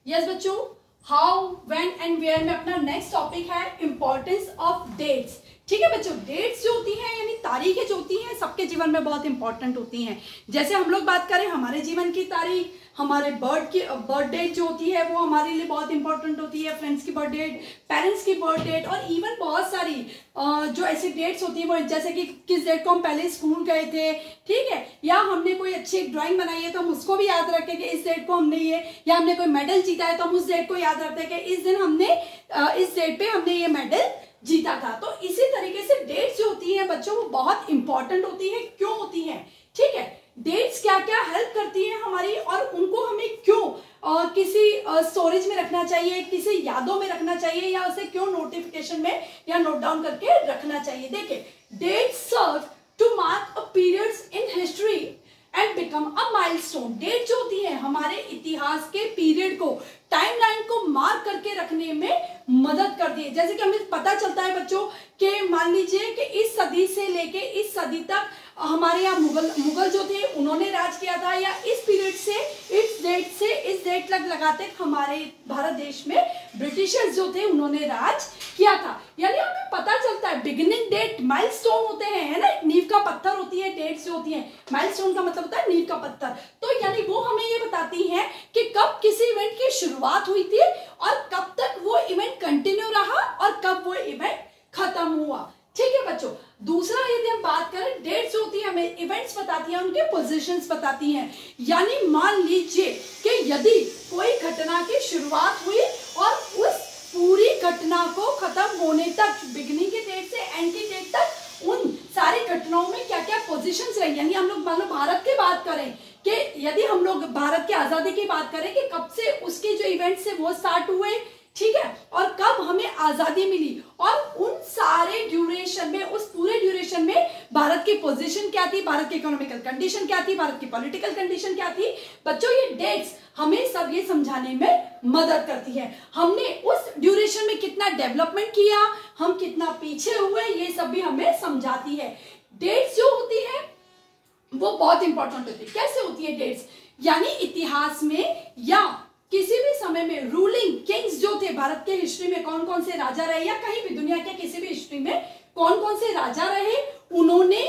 Yes बच्चों, how when and where में अपना नेक्स्ट टॉपिक है इंपॉर्टेंस ऑफ डेट्स। ठीक है बच्चों, डेट्स जो होती हैं यानी तारीखें जो होती हैं सबके जीवन में बहुत इंपॉर्टेंट होती हैं। जैसे हम लोग बात करें हमारे जीवन की तारीख, हमारे बर्थ डेट जो होती है वो हमारे लिए बहुत इंपॉर्टेंट होती है, फ्रेंड्स की बर्थ डेट, पेरेंट्स की बर्थ डेट और इवन बहुत सारी जो ऐसी डेट्स होती है वो जैसे कि किस डेट को हम पहले स्कूल गए थे, ठीक है, या हमने कोई अच्छी ड्राइंग बनाई है तो हम उसको भी याद रखें कि इस डेट को हमने ये, या हमने कोई मेडल जीता है तो हम उस डेट को याद रखते हैं कि इस दिन हमने इस डेट पे हमने ये मेडल जीता था। तो इसी तरीके से डेट्स जो होती हैं बच्चों वो बहुत इंपॉर्टेंट होती है। क्यों होती है? ठीक है, डेट्स क्या क्या हेल्प करती हैं हमारी और उनको हमें क्यों किसी स्टोरेज में रखना चाहिए, किसी यादों में रखना चाहिए, या उसे क्यों नोटिफिकेशन में या नोट डाउन करके रखना चाहिए। देखिए, dates serve to mark a periods in history and become a milestone. Date जो होती है हमारे इतिहास के पीरियड को, टाइमलाइन को मार्क करके रखने में मदद करती है। जैसे कि हमें पता चलता है बच्चों कि मान लीजिए कि इस सदी से लेके इस सदी तक हमारे यहाँ मुगल जो थे उन्होंने राज किया था, या इस पीरियड से इस डेट तक लगाते हमारे भारत देश में ब्रिटिशर्स जो थे उन्होंने राज किया था। यानी हमें पता चलता है बिगिनिंग डेट, माइलस्टोन होते हैं, है ना, नींव का पत्थर होती है डेट्स जो होती हैं। माइलस्टोन का मतलब होता है नींव का पत्थर। तो यानी वो हमें ये बताती हैं कि कब किसी इवेंट की शुरुआत हुई थी और कब तक वो इवेंट कंटिन्यू रहा और कब वो इवेंट खत्म हुआ। ठीक है बच्चों, दूसरा यदि हम बात करें, डेट्स होती है हमें इवेंट्स बताती हैं, उनके पोजीशंस बताती हैं। यानी मान लीजिए कि यदि कोई घटना की शुरुआत हुई और उस पूरी घटना को खत्म होने तक, बिगिनिंग की डेट से एंड की डेट तक उन सारी घटनाओं में क्या क्या पोजीशंस रही। यानी हम लोग मान लो भारत की बात करें कि यदि हम लोग भारत की आजादी की बात करें कि कब से उसके जो इवेंट्स है वो स्टार्ट हुए, ठीक है, और कब हमें आजादी मिली, और उन सारे ड्यूरेशन में, उस पूरे ड्यूरेशन में भारत की पोजीशन क्या थी, भारत की इकोनॉमिकल कंडीशन क्या थी, भारत की पॉलिटिकल कंडीशन क्या थी। बच्चों ये डेट्स हमें सब ये समझाने में मदद करती है। हमने उस ड्यूरेशन में कितना डेवलपमेंट किया, हम कितना पीछे हुए, ये सब भी हमें समझाती है। डेट्स जो होती है वो बहुत इंपॉर्टेंट होती है। कैसे होती है डेट्स? यानी इतिहास में या किसी भी समय में रूलिंग किंग्स जो थे भारत के हिस्ट्री में, कौन कौन से राजा रहे, या कहीं भी दुनिया के किसी भी हिस्ट्री में कौन कौन से राजा रहे, उन्होंने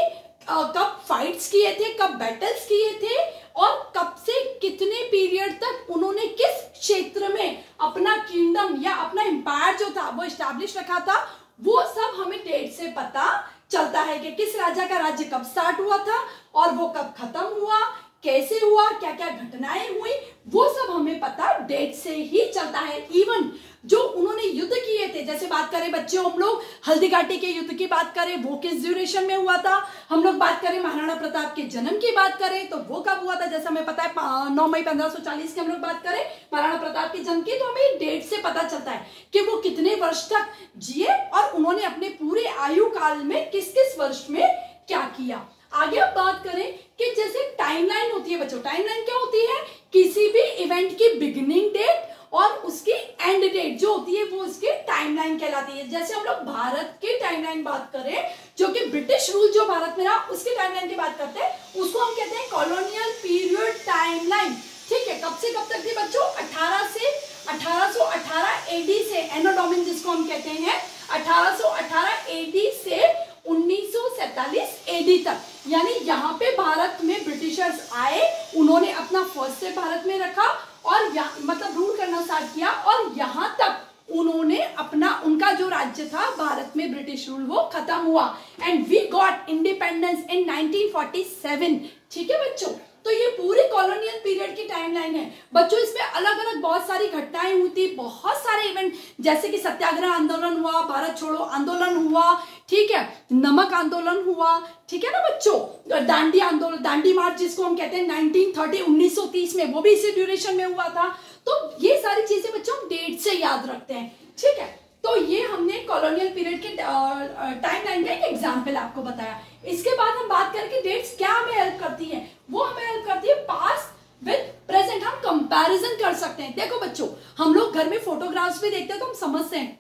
कब फाइट्स किए थे, कब बैटल्स किए थे, और कब से कितने पीरियड तक उन्होंने किस क्षेत्र में अपना किंगडम या अपना एम्पायर जो था वो एस्टैब्लिश रखा था, वो सब हमें डेट से पता चलता है कि किस राजा का राज्य कब स्टार्ट हुआ था और वो कब खत्म हुआ, कैसे हुआ, क्या क्या घटनाएं हुई, वो सब हमें पता डेट से ही चलता है। इवन जो उन्होंने युद्ध किए थे, जैसे बात करें बच्चों हम लोग हल्दी घाटी के युद्ध की बात करें, वो किस ड्यूरेशन में हुआ था। हम लोग बात करें महाराणा प्रताप के जन्म की बात करें तो वो कब हुआ था, जैसे हमें पता है 9 मई 1540 की हम लोग बात करें महाराणा प्रताप के जन्म की, तो हमें डेट से पता चलता है कि वो कितने वर्ष तक जिए और उन्होंने अपने पूरे आयु काल में किस किस वर्ष में क्या किया। आगे अब बात करें कि जैसे टाइमलाइन होती है बच्चों, टाइमलाइन क्या होती है? किसी भी इवेंट की बिगिनिंग डेट और उसकी एंड डेट जो होती है वो उसकी टाइमलाइन कहलाती है। जैसे हम लोग भारत की टाइमलाइन बात करें, जो कि ब्रिटिश रूल जो भारत में रहा उसकी टाइमलाइन की बात करते हैं, उसको हम कहते हैं कॉलोनियल पीरियड टाइमलाइन। ठीक है, कब से कब तक थी बच्चों? 1818 एडी से, एनो डोमिनी जिसको हम कहते हैं, 1818 एडी से 1947 एडी तक। यानी यहाँ पे भारत में ब्रिटिशर्स आए, उन्होंने अपना फर्स्ट स्टेप भारत में रखा और मतलब रूल करना स्टार्ट किया, और यहाँ तक उन्होंने अपना, उनका जो राज्य था भारत में ब्रिटिश रूल वो खत्म हुआ, and we got independence in 1947। ठीक है बच्चों, तो ये पूरी कॉलोनियल पीरियड की टाइमलाइन है बच्चों। इसमें अलग अलग बहुत सारी घटनाएं हुई थी, बहुत सारे इवेंट, जैसे कि सत्याग्रह आंदोलन हुआ, भारत छोड़ो आंदोलन हुआ, ठीक है, नमक आंदोलन हुआ, ठीक है ना बच्चों, दांडी आंदोलन, दांडी मार्च जिसको हम कहते हैं 1930 में, वो भी इसी ड्यूरेशन में हुआ था। तो ये सारी चीजें बच्चों हम डेट से याद रखते हैं। ठीक है, तो ये हमने कॉलोनियल पीरियड के टाइमलाइन का एक एग्जाम्पल आपको बताया। इसके बाद हम बात करें कि डेट्स क्या हमें हेल्प करती हैं। वो हमें हेल्प करती है पास्ट विद प्रेजेंट, हम कंपैरिजन कर सकते हैं। देखो बच्चों, हम लोग घर में फोटोग्राफ्स भी देखते हैं तो हम समझते हैं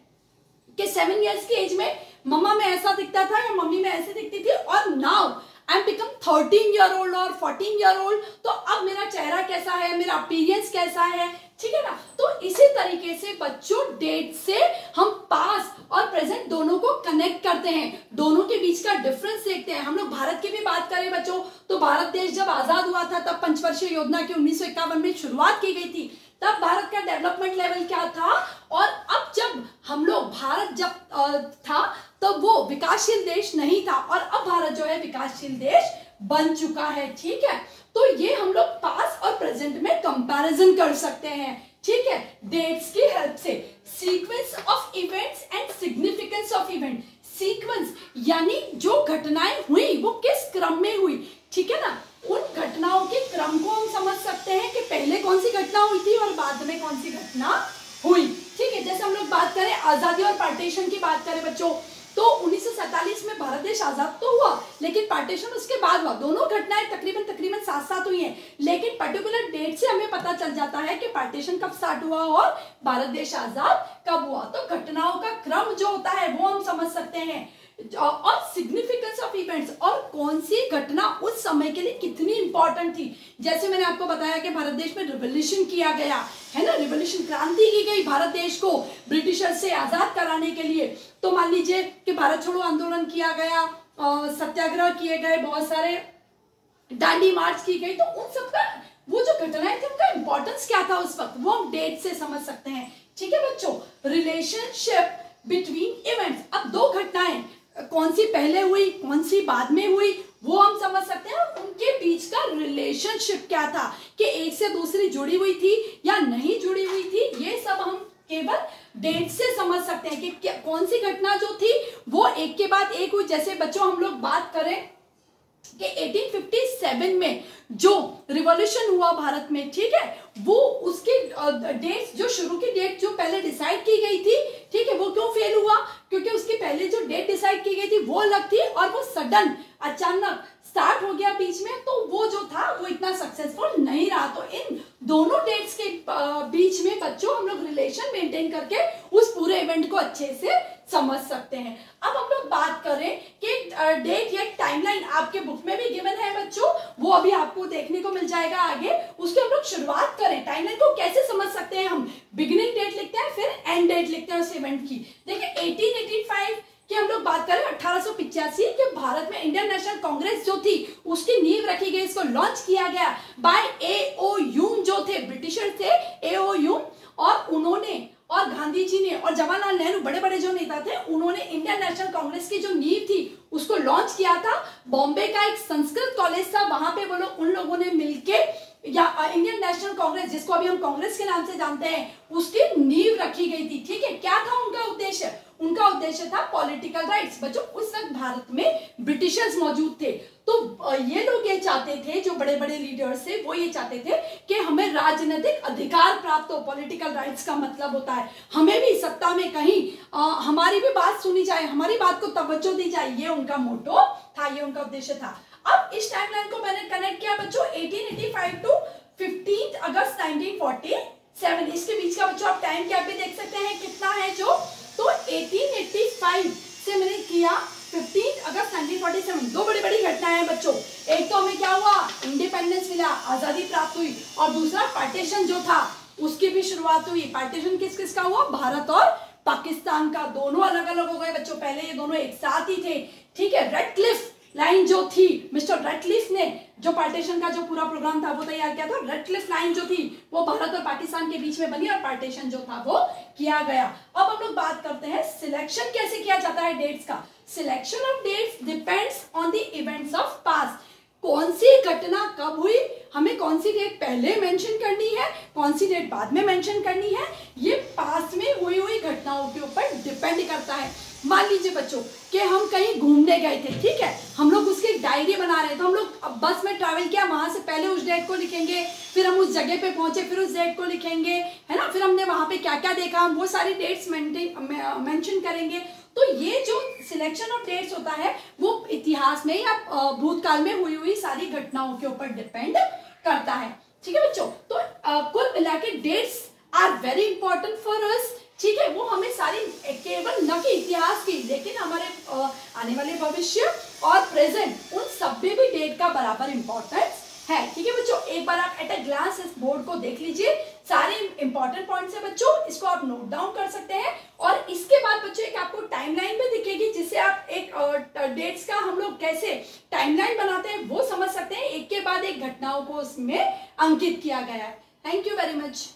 कि 7 इयर्स की एज में मम्मा में ऐसा दिखता था या मम्मी में ऐसे दिखती थी, और now I become 13 year old और 14 ईयर ओल्ड, तो अब मेरा चेहरा कैसा है, मेरा अपीयरेंस कैसा है, ठीक है ना। तो इसी तरीके से बच्चों डेट से हम पास और प्रेजेंट दोनों को कनेक्ट करते हैं, दोनों के बीच का डिफरेंस देखते हैं। हम लोग भारत की भी बात करें बच्चों, तो भारत देश जब आजाद हुआ था तब पंचवर्षीय योजना की 1951 में शुरुआत की गई थी, तब भारत का डेवलपमेंट लेवल क्या था। और अब जब हम लोग भारत जब था तब वो विकासशील देश नहीं था, और अब भारत जो है विकासशील देश बन चुका है, ठीक है। तो ये हम लोग पास और प्रेजेंट में कंपैरिजन कर सकते हैं, ठीक है, डेट्स की हेल्प से। Sequence of events and significance of event, sequence यानी जो घटनाएं हुई वो किस क्रम में हुई, ठीक है ना, उन घटनाओं के क्रम को हम समझ सकते हैं कि पहले कौन सी घटना हुई थी और बाद में कौन सी घटना हुई, ठीक है। जैसे हम लोग बात करें आजादी और पार्टीशन की बात करें बच्चों, तो 1947 में भारत देश आजाद तो हुआ, लेकिन पार्टीशन उसके बाद हुआ। दोनों घटनाएं तकरीबन साथ साथ हुई हैं, लेकिन पर्टिकुलर डेट से हमें पता चल जाता है कि पार्टीशन कब स्टार्ट हुआ और भारत देश आजाद कब हुआ। तो घटनाओं का क्रम जो होता है वो हम समझ सकते हैं, और सिग्निफिकेंस ऑफ इवेंट्स, और कौन सी घटना उस समय के लिए कितनी इंपॉर्टेंट थी। जैसे मैंने आपको बताया कि भारत देश में रिवोल्यूशन किया गया है ना, रिवोल्यूशन क्रांति की गई भारत देश को ब्रिटिशर से आजाद कराने के लिए। तो मान लीजिए कि भारत छोड़ो आंदोलन किया गया, सत्याग्रह किए गए, बहुत सारे दांडी मार्च की गई, तो उन सब का वो जो घटनाएं थी उनका इंपॉर्टेंस क्या था उस वक्त, वो हम डेट से समझ सकते हैं, ठीक है बच्चों। रिलेशनशिप बिटवीन इवेंट्स, अब दो घटनाएं कौन सी पहले हुई कौन सी बाद में हुई वो हम समझ सकते हैं, और उनके बीच का रिलेशनशिप क्या था, कि एक से दूसरी जुड़ी हुई थी या नहीं जुड़ी हुई थी, ये सब हम केवल डेट से समझ सकते हैं कि कौन सी घटना जो थी वो एक के बाद एक हुई। जैसे बच्चों हम लोग बात करें कि 1857 में जो रिवॉल्यूशन हुआ भारत में, ठीक है, वो उसकी डेट्स जो शुरू की डेट जो पहले डिसाइड की गई थी, ठीक है, वो क्यों फेल हुआ, क्योंकि उसकी पहले जो डेट डिसाइड की गई थी वो अलग थी और वो सडन अचानक स्टार्ट हो गया बीच में, तो वो जो था वो इतना सक्सेसफुल नहीं रहा। तो इन दोनों डेट्स के बीच में बच्चों हम लोग रिलेशन मेंटेन करके उस पूरे इवेंट को अच्छे से समझ सकते हैं। अब हम लोग बात करें कि डेट या टाइमलाइन आपके बुक में भी गिवन है बच्चों, वो अभी आपको देखने को मिल जाएगा आगे। उसकी हम लोग शुरुआत करें, टाइमलाइन को कैसे समझ सकते हैं हम, बिगिनिंग डेट लिखते हैं फिर एंड डेट लिखते हैं उस इवेंट की। देखिए 1885 की हम लोग बात करें, 1885 के भारत में इंडियन नेशनल कांग्रेस जो थी उसकी नींव रखी गई, इसको लॉन्च किया गया बाय ए.ओ. ह्यूम, जो थे ब्रिटिशर थे ए.ओ. ह्यूम, और उन्होंने और गांधी जी ने और जवाहरलाल नेहरू बड़े बड़े जो नेता थे उन्होंने इंडियन नेशनल कांग्रेस की जो नींव थी उसको लॉन्च किया था। बॉम्बे का एक संस्कृत कॉलेज था, वहां पे वो लोग उन लोगों ने मिलके या इंडियन नेशनल कांग्रेस जिसको अभी हम कांग्रेस के नाम से जानते हैं उसकी नींव रखी गई थी, ठीक है। क्या था उनका उद्देश्य, उनका उद्देश्य था पॉलिटिकल राइट्स। बच्चों उस वक्त भारत में ब्रिटिशर्स मौजूद थे, तो ये लोग ये चाहते थे, जो बड़े बड़े लीडर्स थे वो ये चाहते थे कि हमें राजनीतिक अधिकार प्राप्त हो। पॉलिटिकल राइट्स का मतलब होता है हमें भी सत्ता में कहीं हमारी भी बात सुनी जाए, हमारी बात को तवज्जो दी जाए, ये उनका मोटो था, ये उनका उद्देश्य था। अब इस टाइमलाइन को मैंने कनेक्ट किया बच्चों 1885 टू 15 अगस्त 1947, इसके बीच का बच्चों आप टाइम गैप भी देख सकते हैं कितना है जो, तो 1885 से मैंने किया 15 अगस्त 1947, दो बड़ी बड़ी घटनाएं हैं बच्चों। एक तो हमें क्या हुआ, इंडिपेंडेंस मिला, आजादी प्राप्त हुई, और दूसरा पार्टीशन जो था उसकी भी शुरुआत हुई। पार्टीशन किस किस का हुआ, भारत और पाकिस्तान का, दोनों अलग अलग हो गए बच्चों, पहले ये दोनों एक साथ ही थे, ठीक है। रेडक्लिफ लाइन जो थी, मिस्टर रेडक्लिफ ने जो पार्टीशन का जो पूरा प्रोग्राम था वो तैयार किया था, रेडक्लिफ लाइन जो थी वो भारत और पाकिस्तान के बीच में बनी और पार्टीशन जो था वो किया गया। अब हम लोग बात करते हैं सिलेक्शन कैसे किया जाता है डेट्स का। Selection of dates depends on the events of past, कौन सी घटना कब हुई, हमें कौन सी डेट पहले मेंशन करनी है, कौन सी डेट बाद में मेंशन करनी है, ये पास्ट में हुई घटनाओं के ऊपर डिपेंड करता है। मान लीजिए बच्चों कि हम कहीं घूमने गए थे, ठीक है, हम लोग उसकी डायरी बना रहे हैं, तो हम लोग बस में ट्रैवल किया, वहां से पहले उस डेट को लिखेंगे, फिर हम उस जगह पे पहुंचे फिर उस डेट को लिखेंगे, है ना, फिर हमने वहां पे क्या क्या देखा हम वो सारी डेट्स मेंशन करेंगे। तो ये जो सिलेक्शन ऑफ डेट्स होता है वो इतिहास में या भूतकाल में हुई सारी घटनाओं के ऊपर डिपेंड करता है, ठीक है बच्चों। तो कुल मिला के dates are very important for us, ठीक है, वो हमें सारी केवल न कि इतिहास की लेकिन हमारे आने वाले भविष्य और प्रेजेंट उन सब में भी डेट का बराबर इंपॉर्टेंस है। ठीक है बच्चों, एक बार आप एट अ ग्लांस इस बोर्ड को देख लीजिए, सारे इंपॉर्टेंट पॉइंट्स है बच्चों, इसको आप नोट डाउन कर सकते हैं। और इसके बाद बच्चों एक आपको टाइमलाइन में दिखेगी, जिससे आप एक डेट्स का हम लोग कैसे टाइमलाइन बनाते हैं वो समझ सकते हैं। एक के बाद एक घटनाओं को उसमें अंकित किया गया है। Thank you very much.